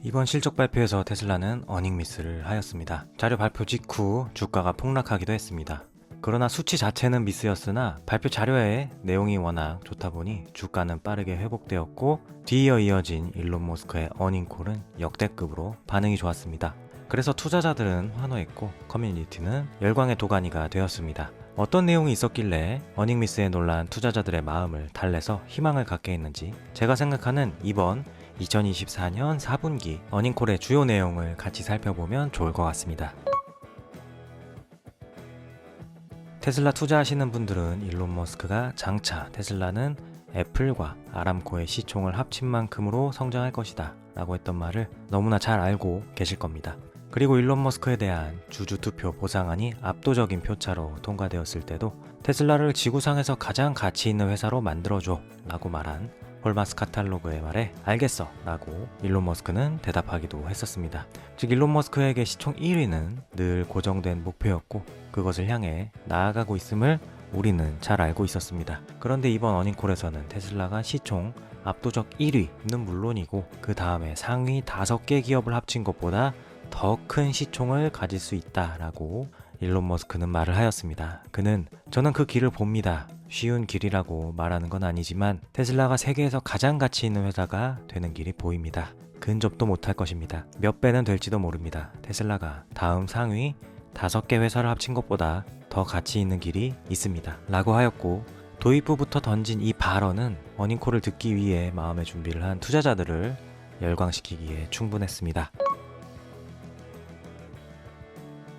이번 실적 발표에서 테슬라는 어닝 미스를 하였습니다. 자료 발표 직후 주가가 폭락하기도 했습니다. 그러나 수치 자체는 미스였으나 발표 자료의 내용이 워낙 좋다 보니 주가는 빠르게 회복되었고 뒤이어 이어진 일론 머스크의 어닝콜은 역대급으로 반응이 좋았습니다. 그래서 투자자들은 환호했고 커뮤니티는 열광의 도가니가 되었습니다. 어떤 내용이 있었길래 어닝미스에 놀란 투자자들의 마음을 달래서 희망을 갖게 했는지 제가 생각하는 이번 2024년 4분기 어닝콜의 주요 내용을 같이 살펴보면 좋을 것 같습니다. 테슬라 투자하시는 분들은 일론 머스크가 장차 테슬라는 애플과 아람코의 시총을 합친 만큼으로 성장할 것이다 라고 했던 말을 너무나 잘 알고 계실 겁니다. 그리고 일론 머스크에 대한 주주투표 보상안이 압도적인 표차로 통과되었을 때도 테슬라를 지구상에서 가장 가치 있는 회사로 만들어줘 라고 말한 홀마스 카탈로그의 말에 알겠어 라고 일론 머스크는 대답하기도 했었습니다. 즉 일론 머스크에게 시총 1위는 늘 고정된 목표였고 그것을 향해 나아가고 있음을 우리는 잘 알고 있었습니다. 그런데 이번 어닝콜에서는 테슬라가 시총 압도적 1위는 물론이고 그 다음에 상위 5개 기업을 합친 것보다 더 큰 시총을 가질 수 있다라고 일론 머스크는 말을 하였습니다. 그는 저는 그 길을 봅니다. 쉬운 길이라고 말하는 건 아니지만 테슬라가 세계에서 가장 가치 있는 회사가 되는 길이 보입니다. 근접도 못할 것입니다. 몇 배는 될지도 모릅니다. 테슬라가 다음 상위 5개 회사를 합친 것보다 더 가치 있는 길이 있습니다. 라고 하였고 도입부부터 던진 이 발언은 어닝콜을 듣기 위해 마음의 준비를 한 투자자들을 열광시키기에 충분했습니다.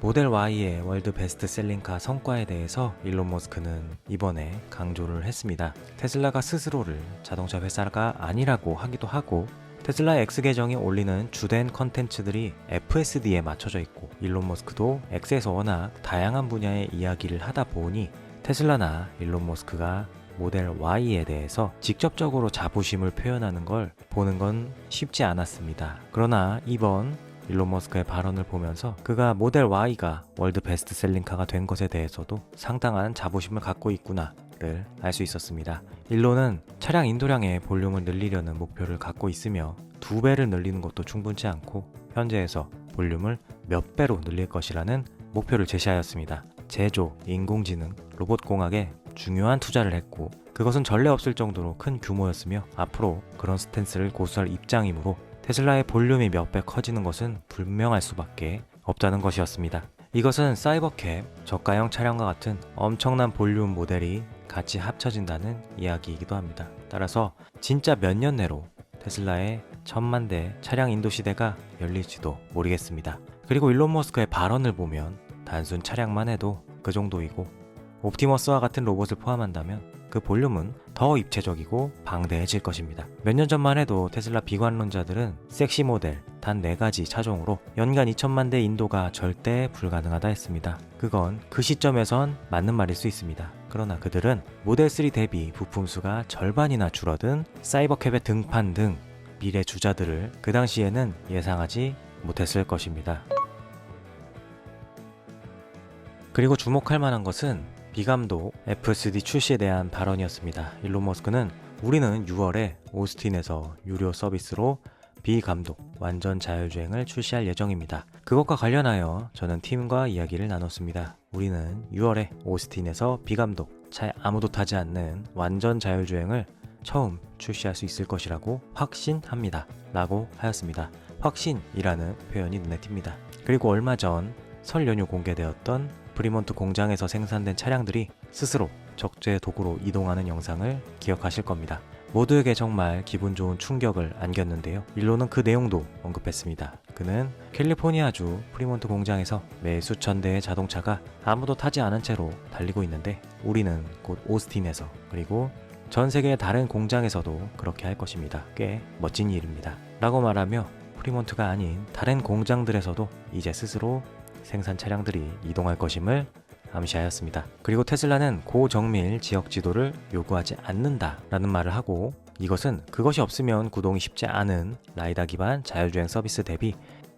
모델 Y의 월드 베스트셀링카 성과에 대해서 일론 머스크는 이번에 강조를 했습니다. 테슬라가 스스로를 자동차 회사가 아니라고 하기도 하고 테슬라의 X 계정이 올리는 주된 컨텐츠들이 FSD에 맞춰져 있고 일론 머스크도 X에서 워낙 다양한 분야의 이야기를 하다 보니 테슬라나 일론 머스크가 모델 Y에 대해서 직접적으로 자부심을 표현하는 걸 보는 건 쉽지 않았습니다. 그러나 이번 일론 머스크의 발언을 보면서 그가 모델 Y가 월드 베스트셀링카가 된 것에 대해서도 상당한 자부심을 갖고 있구나를 알 수 있었습니다. 일론은 차량 인도량의 볼륨을 늘리려는 목표를 갖고 있으며 2배를 늘리는 것도 충분치 않고 현재에서 볼륨을 몇 배로 늘릴 것이라는 목표를 제시하였습니다. 제조, 인공지능, 로봇공학에 중요한 투자를 했고 그것은 전례 없을 정도로 큰 규모였으며 앞으로 그런 스탠스를 고수할 입장이므로 테슬라의 볼륨이 몇 배 커지는 것은 불명할 수밖에 없다는 것이었습니다. 이것은 사이버캡, 저가형 차량과 같은 엄청난 볼륨 모델이 같이 합쳐진다는 이야기이기도 합니다. 따라서 진짜 몇 년 내로 테슬라의 1000만 대 차량 인도 시대가 열릴지도 모르겠습니다. 그리고 일론 머스크의 발언을 보면 단순 차량만 해도 그 정도이고 옵티머스와 같은 로봇을 포함한다면 그 볼륨은 더 입체적이고 방대해질 것입니다. 몇 년 전만 해도 테슬라 비관론자들은 섹시 모델 단 4가지 차종으로 연간 2000만 대 인도가 절대 불가능하다 했습니다. 그건 그 시점에선 맞는 말일 수 있습니다. 그러나 그들은 모델3 대비 부품 수가 절반이나 줄어든 사이버캡의 등판 등 미래 주자들을 그 당시에는 예상하지 못했을 것입니다. 그리고 주목할 만한 것은 비감독 FSD 출시에 대한 발언이었습니다. 일론 머스크는 우리는 6월에 오스틴에서 유료 서비스로 비감독 완전 자율주행을 출시할 예정입니다. 그것과 관련하여 저는 팀과 이야기를 나눴습니다. 우리는 6월에 오스틴에서 비감독 차에 아무도 타지 않는 완전 자율주행을 처음 출시할 수 있을 것이라고 확신합니다. 라고 하였습니다. 확신이라는 표현이 눈에 띕니다. 그리고 얼마 전 설 연휴 공개되었던 프리몬트 공장에서 생산된 차량들이 스스로 적재 도구로 이동하는 영상을 기억하실 겁니다. 모두에게 정말 기분 좋은 충격을 안겼는데요. 일론은 그 내용도 언급했습니다. 그는 캘리포니아주 프리몬트 공장에서 매 수천 대의 자동차가 아무도 타지 않은 채로 달리고 있는데 우리는 곧 오스틴에서 그리고 전 세계의 다른 공장에서도 그렇게 할 것입니다. 꽤 멋진 일입니다. 라고 말하며 프리몬트가 아닌 다른 공장들에서도 이제 스스로 생산 차량들이 이동할 것임을 암시하였습니다. 그리고 테슬라는 고정밀 지역 지도를 요구하지 않는다라는 말을 하고 이것은 그것이 없으면 구동이 쉽지 않은 라이다 기반 자율주행 서비스 대비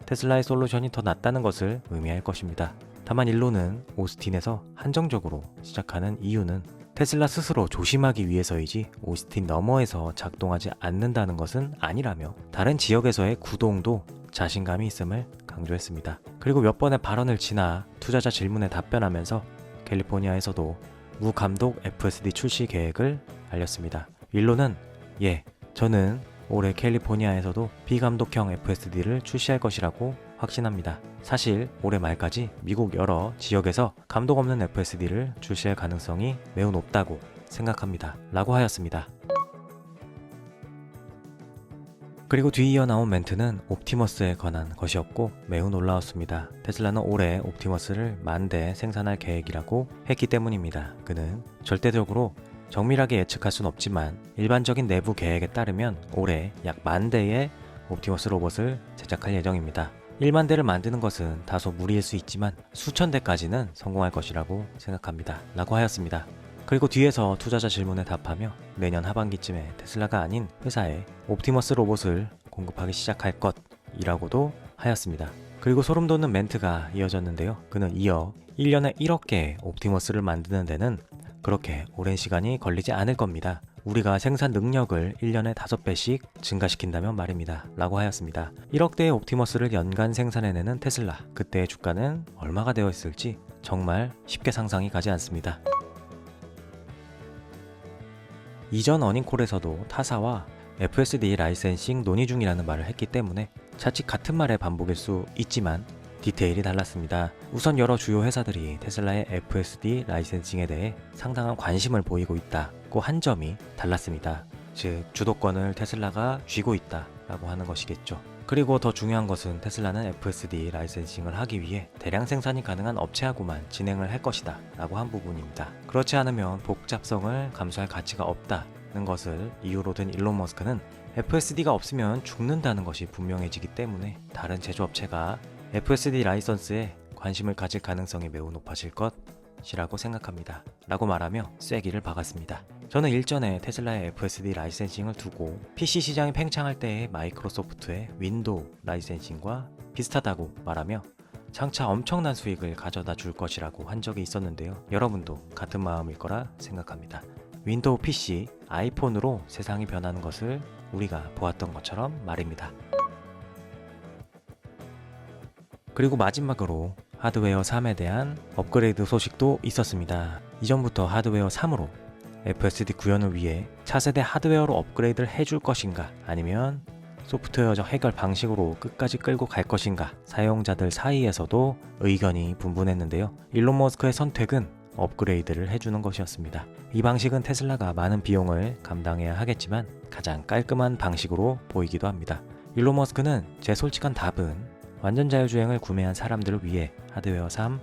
테슬라의 솔루션이 더 낫다는 것을 의미할 것입니다. 다만 일론은 오스틴에서 한정적으로 시작하는 이유는 테슬라 스스로 조심하기 위해서이지 오스틴 너머에서 작동하지 않는다는 것은 아니라며 다른 지역에서의 구동도 자신감이 있음을 강조했습니다. 그리고 몇 번의 발언을 지나 투자자 질문에 답변하면서 캘리포니아에서도 무감독 FSD 출시 계획을 알렸습니다. 윌로는 저는 올해 캘리포니아에서도 비감독형 FSD를 출시할 것이라고 확신합니다. 사실 올해 말까지 미국 여러 지역에서 감독 없는 FSD를 출시할 가능성이 매우 높다고 생각합니다. 라고 하였습니다. 그리고 뒤이어 나온 멘트는 옵티머스에 관한 것이었고 매우 놀라웠습니다. 테슬라는 올해 옵티머스를 10,000대 생산할 계획이라고 했기 때문입니다. 그는 절대적으로 정밀하게 예측할 순 없지만 일반적인 내부 계획에 따르면 올해 약 10,000대의 옵티머스 로봇을 제작할 예정입니다. 10,000대를 만드는 것은 다소 무리일 수 있지만 수천 대까지는 성공할 것이라고 생각합니다. 라고 하였습니다. 그리고 뒤에서 투자자 질문에 답하며 내년 하반기쯤에 테슬라가 아닌 회사에 옵티머스 로봇을 공급하기 시작할 것이라고도 하였습니다. 그리고 소름 돋는 멘트가 이어졌는데요. 그는 이어 1년에 1억 개의 옵티머스를 만드는 데는 그렇게 오랜 시간이 걸리지 않을 겁니다. 우리가 생산 능력을 1년에 5배씩 증가시킨다면 말입니다. 라고 하였습니다. 1억 대의 옵티머스를 연간 생산해내는 테슬라, 그때의 주가는 얼마가 되어 있을지 정말 쉽게 상상이 가지 않습니다. 이전 어닝콜에서도 타사와 FSD 라이센싱 논의 중이라는 말을 했기 때문에 자칫 같은 말의 반복일 수 있지만 디테일이 달랐습니다. 우선 여러 주요 회사들이 테슬라의 FSD 라이센싱에 대해 상당한 관심을 보이고 있다고 한 점이 달랐습니다. 즉 주도권을 테슬라가 쥐고 있다라고 하는 것이겠죠. 그리고 더 중요한 것은 테슬라는 FSD 라이센싱을 하기 위해 대량 생산이 가능한 업체하고만 진행을 할 것이다 라고 한 부분입니다. 그렇지 않으면 복잡성을 감수할 가치가 없다는 것을 이유로 든 일론 머스크는 FSD가 없으면 죽는다는 것이 분명해지기 때문에 다른 제조업체가 FSD 라이선스에 관심을 가질 가능성이 매우 높아질 것이라고 생각합니다. 라고 말하며 쐐기를 박았습니다. 저는 일전에 테슬라의 FSD 라이센싱을 두고 PC 시장이 팽창할 때의 마이크로소프트의 윈도우 라이센싱과 비슷하다고 말하며 장차 엄청난 수익을 가져다 줄 것이라고 한 적이 있었는데요. 여러분도 같은 마음일 거라 생각합니다. 윈도우 PC, 아이폰으로 세상이 변하는 것을 우리가 보았던 것처럼 말입니다. 그리고 마지막으로 하드웨어 3에 대한 업그레이드 소식도 있었습니다. 이전부터 하드웨어 3으로 FSD 구현을 위해 차세대 하드웨어로 업그레이드를 해줄 것인가 아니면 소프트웨어적 해결 방식으로 끝까지 끌고 갈 것인가 사용자들 사이에서도 의견이 분분했는데요. 일론 머스크의 선택은 업그레이드를 해주는 것이었습니다. 이 방식은 테슬라가 많은 비용을 감당해야 하겠지만 가장 깔끔한 방식으로 보이기도 합니다. 일론 머스크는 제 솔직한 답은 완전 자율주행을 구매한 사람들을 위해 하드웨어 3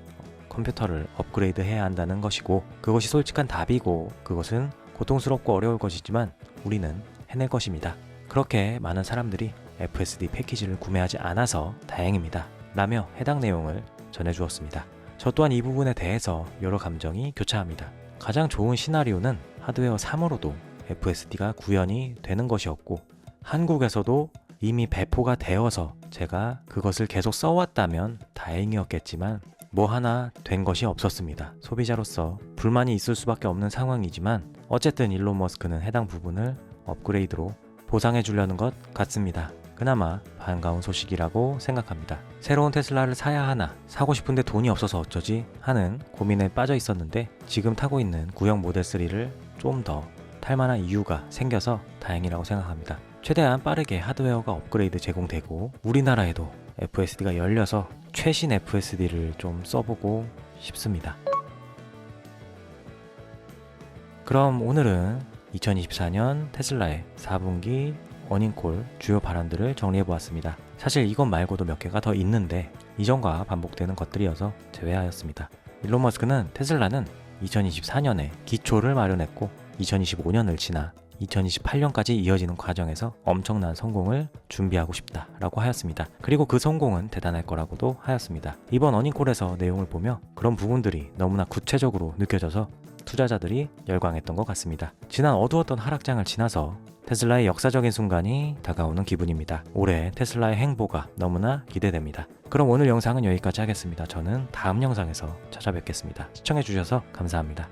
컴퓨터를 업그레이드 해야 한다는 것이고 그것이 솔직한 답이고 그것은 고통스럽고 어려울 것이지만 우리는 해낼 것입니다. 그렇게 많은 사람들이 FSD 패키지를 구매하지 않아서 다행입니다. 라며 해당 내용을 전해주었습니다. 저 또한 이 부분에 대해서 여러 감정이 교차합니다. 가장 좋은 시나리오는 하드웨어 3으로도 FSD가 구현이 되는 것이었고 한국에서도 이미 배포가 되어서 제가 그것을 계속 써왔다면 다행이었겠지만 뭐 하나 된 것이 없었습니다. 소비자로서 불만이 있을 수밖에 없는 상황이지만 어쨌든 일론 머스크는 해당 부분을 업그레이드로 보상해 주려는 것 같습니다. 그나마 반가운 소식이라고 생각합니다. 새로운 테슬라를 사야 하나, 사고 싶은데 돈이 없어서 어쩌지 하는 고민에 빠져 있었는데 지금 타고 있는 구형 모델 3를 좀 더 탈만한 이유가 생겨서 다행이라고 생각합니다. 최대한 빠르게 하드웨어가 업그레이드 제공되고 우리나라에도 FSD가 열려서 최신 FSD를 좀 써보고 싶습니다. 그럼 오늘은 2024년 테슬라의 4분기 어닝콜 주요 발언들을 정리해보았습니다. 사실 이것 말고도 몇 개가 더 있는데 이전과 반복되는 것들이어서 제외하였습니다. 일론 머스크는 테슬라는 2024년에 기초를 마련했고 2025년을 지나 2028년까지 이어지는 과정에서 엄청난 성공을 준비하고 싶다라고 하였습니다. 그리고 그 성공은 대단할 거라고도 하였습니다. 이번 어닝콜에서 내용을 보며 그런 부분들이 너무나 구체적으로 느껴져서 투자자들이 열광했던 것 같습니다. 지난 어두웠던 하락장을 지나서 테슬라의 역사적인 순간이 다가오는 기분입니다. 올해 테슬라의 행보가 너무나 기대됩니다. 그럼 오늘 영상은 여기까지 하겠습니다. 저는 다음 영상에서 찾아뵙겠습니다. 시청해주셔서 감사합니다.